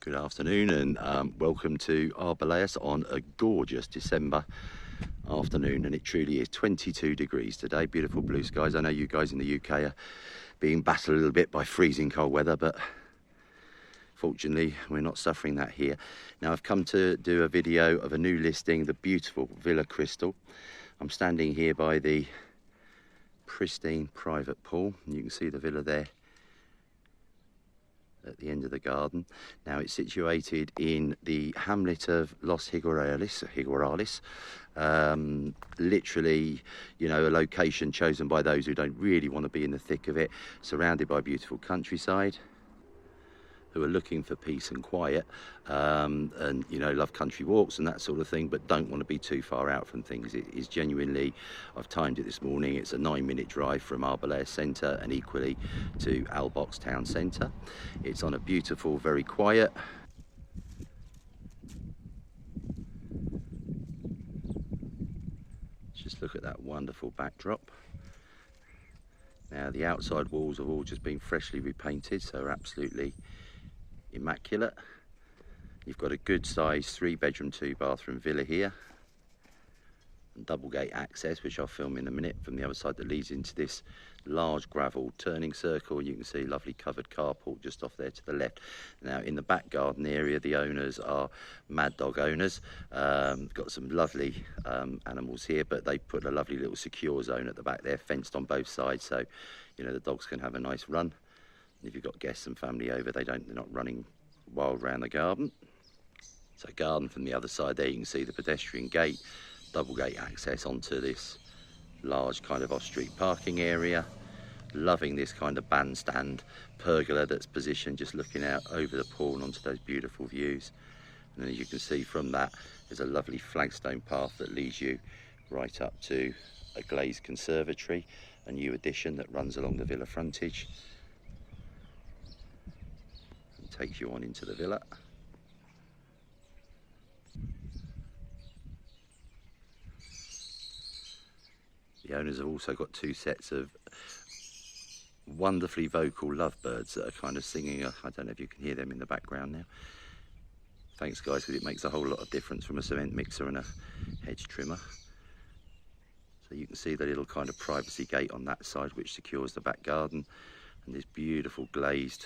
Good afternoon and welcome to Arboleas on a gorgeous December afternoon, and it truly is 22 degrees today. Beautiful blue skies. I know you guys in the UK are being battered a little bit by freezing cold weather, but fortunately we're not suffering that here. Now I've come to do a video of a new listing, the beautiful Villa Crystal. I'm standing here by the pristine private pool and you can see the villa there at the end of the garden. Now it's situated in the hamlet of Los Higuerales. Literally, you know, a location chosen by those who don't really want to be in the thick of it, surrounded by beautiful countryside, who are looking for peace and quiet, and you know, love country walks and that sort of thing, but don't want to be too far out from things. It is genuinely, I've timed it this morning, it's a 9-minute drive from Arboleas centre and equally to Albox town centre. It's on a beautiful, very quiet, just look at that wonderful backdrop. Now the outside walls have all just been freshly repainted, so are absolutely immaculate. You've got a good size 3-bedroom 2-bathroom villa here, and double gate access, which I'll film in a minute, from the other side that leads into this large gravel turning circle. You can see lovely covered carport just off there to the left. Now in the back garden area, the owners are mad dog owners. Got some lovely animals here, but they put a lovely little secure zone at the back there, fenced on both sides, so you know the dogs can have a nice run. If you've got guests and family over, they're not running wild around the garden. So garden from the other side there, you can see the pedestrian gate, double gate access onto this large kind of off-street parking area. Loving this kind of bandstand pergola that's positioned just looking out over the pool and onto those beautiful views. And as you can see from that, there's a lovely flagstone path that leads you right up to a glazed conservatory, a new addition that runs along the villa frontage. Takes you on into the villa. The owners have also got 2 sets of wonderfully vocal lovebirds that are kind of singing. I don't know if you can hear them in the background now. Thanks guys, because it makes a whole lot of difference from a cement mixer and a hedge trimmer. So you can see the little kind of privacy gate on that side which secures the back garden, and this beautiful glazed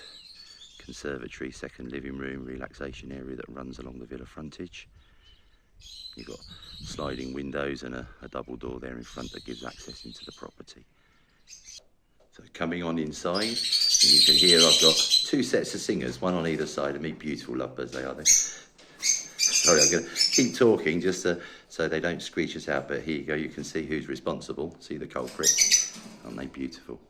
conservatory, second living room, relaxation area that runs along the villa frontage. You've got sliding windows and a double door there in front that gives access into the property. So coming on inside, you can hear I've got 2 sets of singers, one on either side of me. Beautiful lovebirds they are there. Sorry, I'm going to keep talking just so they don't screech us out, but here you go, you can see who's responsible, see the culprit. Aren't they beautiful?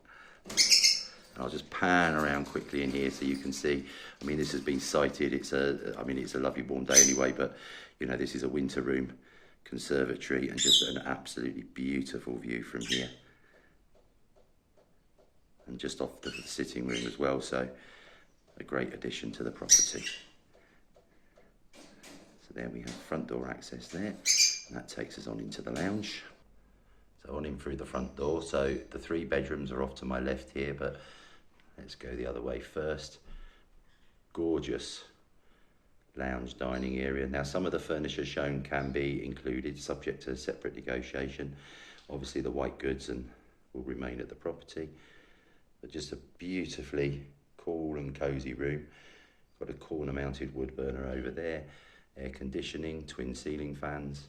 And I'll just pan around quickly in here so you can see. I mean, this has been sited. It's a lovely warm day anyway, but you know, this is a winter room conservatory and just an absolutely beautiful view from here. And just off the sitting room as well, so a great addition to the property. So there we have front door access there, and that takes us on into the lounge. So on in through the front door. So the 3 bedrooms are off to my left here, but let's go the other way first. Gorgeous lounge dining area. Now some of the furniture shown can be included, subject to separate negotiation. Obviously the white goods will remain at the property. But just a beautifully cool and cosy room. Got a corner mounted wood burner over there. Air conditioning, twin ceiling fans.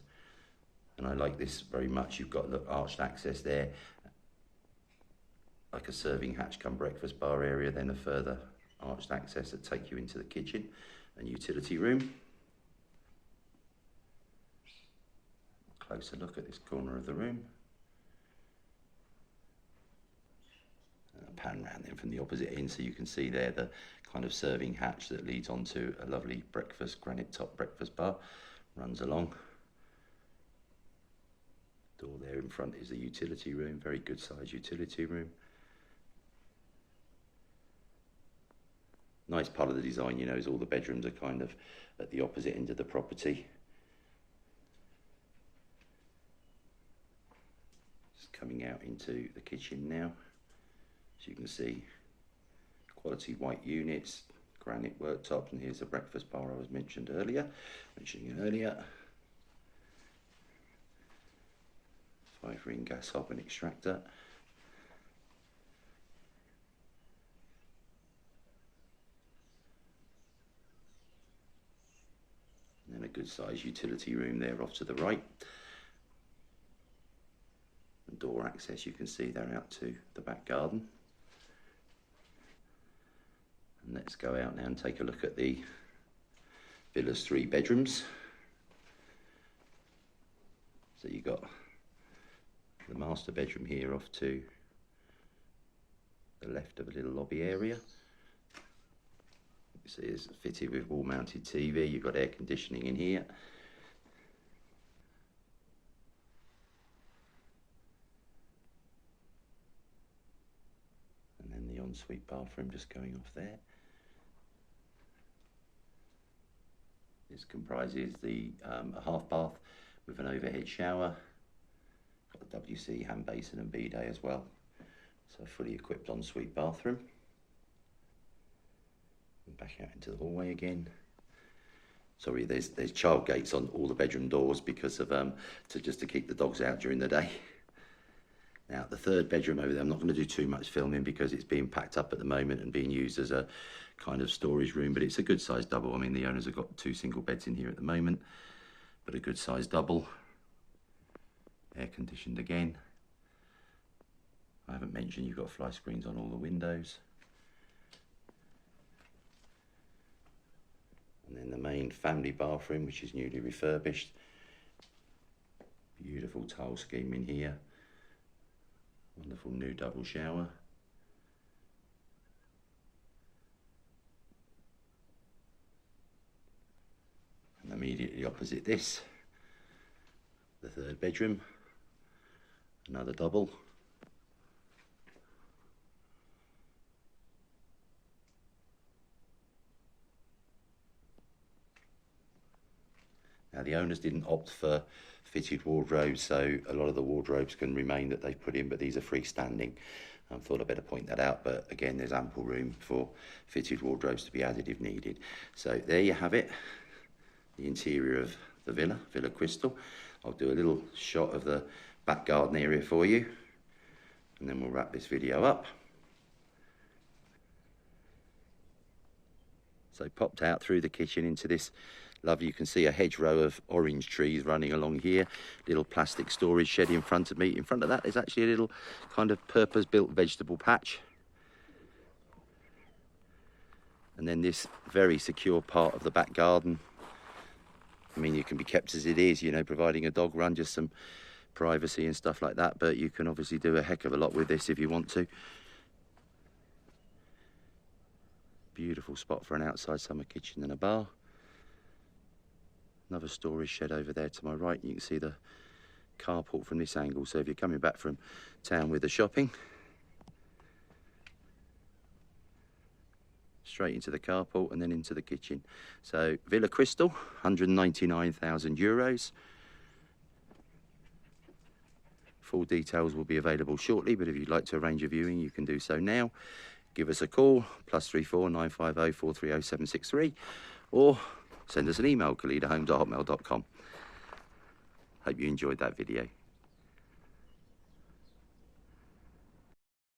And I like this very much. You've got the arched access there, like a serving hatch come breakfast bar area, then a further arched access that take you into the kitchen and utility room. Closer look at this corner of the room. Pan round then from the opposite end so you can see there the kind of serving hatch that leads onto a lovely breakfast, granite top breakfast bar, runs along. Door there in front is the utility room, very good size utility room. Nice part of the design, you know, is all the bedrooms are kind of at the opposite end of the property. Just coming out into the kitchen now. As you can see, quality white units, granite worktop, and here's the breakfast bar I was mentioning earlier. 5-ring gas hob and extractor. And then a good sized utility room there off to the right. And door access, you can see there out to the back garden. And let's go out now and take a look at the villa's 3 bedrooms. So you've got the master bedroom here off to the left of a little lobby area. You see it's fitted with wall-mounted TV. You've got air conditioning in here. And then the ensuite bathroom just going off there. This comprises a half bath with an overhead shower. Got the WC hand basin and bidet as well. So a fully equipped ensuite bathroom. And back out into the hallway again. Sorry, there's child gates on all the bedroom doors because of just to keep the dogs out during the day. Now the 3rd bedroom over there, I'm not going to do too much filming because it's being packed up at the moment and being used as a kind of storage room, but it's a good sized double. I mean, the owners have got 2 single beds in here at the moment, but a good sized double. Air conditioned again. I haven't mentioned you've got fly screens on all the windows. And then the main family bathroom, which is newly refurbished. Beautiful tile scheme in here. Wonderful new double shower. And immediately opposite this, the 3rd bedroom, another double. Now the owners didn't opt for fitted wardrobes, so a lot of the wardrobes can remain that they've put in, but these are freestanding. I thought I'd better point that out, but again, there's ample room for fitted wardrobes to be added if needed. So there you have it, the interior of the Villa Crystal. I'll do a little shot of the back garden area for you, and then we'll wrap this video up. So popped out through the kitchen into this lovely, you can see a hedgerow of orange trees running along here, little plastic storage shed in front of me. In front of that is actually a little kind of purpose-built vegetable patch. And then this very secure part of the back garden. I mean, you can be kept as it is, you know, providing a dog run, just some privacy and stuff like that, but you can obviously do a heck of a lot with this if you want to. Beautiful spot for an outside summer kitchen and a bar. Another storage shed over there to my right. You can see the carport from this angle. So if you're coming back from town with the shopping, straight into the carport and then into the kitchen. So Villa Crystal, 199,000 euros. Full details will be available shortly, but if you'd like to arrange a viewing, you can do so now. Give us a call, +34 950 430 763, or send us an email, khalidahome@hotmail.com. Hope you enjoyed that video.